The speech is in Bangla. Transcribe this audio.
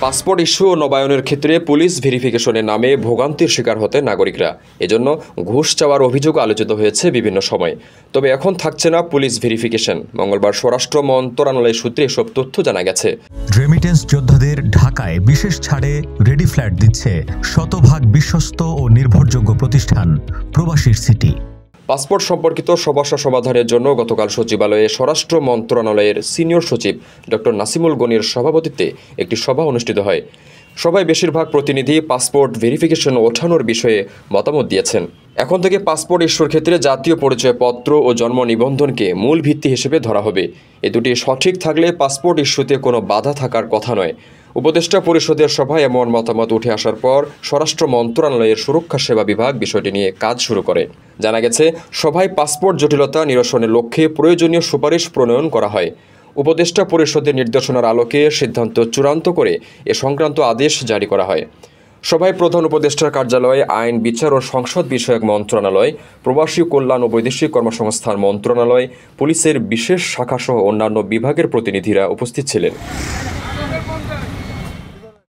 পাসপোর্ট ইস্যু ও নবায়নের ক্ষেত্রে পুলিশ ভেরিফিকেশনের নামে ভোগান্তির শিকার হতে নাগরিকরা। এজন্য ঘুষ চাওয়ার অভিযোগ আলোচিত হয়েছে বিভিন্ন সময়। তবে এখন থাকছে না পুলিশ ভেরিফিকেশন। মঙ্গলবার স্বরাষ্ট্র মন্ত্রণালয় সূত্রে এসব তথ্য জানা গেছে। রেমিটেন্স যোদ্ধাদের ঢাকায় বিশেষ ছাড়ে রেডি ফ্ল্যাট দিচ্ছে শতভাগ বিশ্বস্ত ও নির্ভরযোগ্য প্রতিষ্ঠান প্রবাসীর সিটি। পাসপোর্ট সম্পর্কিত সমস্যা সমাধানের জন্য গতকাল সচিবালয়ে স্বরাষ্ট্র মন্ত্রণালয়ের সিনিয়র সচিব ডক্টর নাসিমুল গনির সভাপতিত্বে একটি সভা অনুষ্ঠিত হয়। সভায় বেশিরভাগ প্রতিনিধি পাসপোর্ট ভেরিফিকেশন ওঠানোর বিষয়ে মতামত দিয়েছেন। এখন থেকে পাসপোর্ট ইস্যুর ক্ষেত্রে জাতীয় পরিচয়পত্র ও জন্ম নিবন্ধনকে মূল ভিত্তি হিসেবে ধরা হবে। এ দুটি সঠিক থাকলে পাসপোর্ট ইস্যুতে কোনো বাধা থাকার কথা নয়। উপদেষ্টা পরিষদের সভায় এমন মতামত উঠে আসার পর স্বরাষ্ট্র মন্ত্রণালয়ের সুরক্ষা সেবা বিভাগ বিষয়টি নিয়ে কাজ শুরু করে। জানা গেছে, সভায় পাসপোর্ট জটিলতা নিরসনের লক্ষ্যে প্রয়োজনীয় সুপারিশ প্রণয়ন করা হয়। উপদেষ্টা পরিষদের নির্দেশনার আলোকে সিদ্ধান্ত চূড়ান্ত করে এ সংক্রান্ত আদেশ জারি করা হয়। সভায় প্রধান উপদেষ্টার কার্যালয়, আইন, বিচার ও সংসদ বিষয়ক মন্ত্রণালয়, প্রবাসী কল্যাণ ও বৈদেশিক কর্মসংস্থান মন্ত্রণালয়, পুলিশের বিশেষ শাখাসহ অন্যান্য বিভাগের প্রতিনিধিরা উপস্থিত ছিলেন।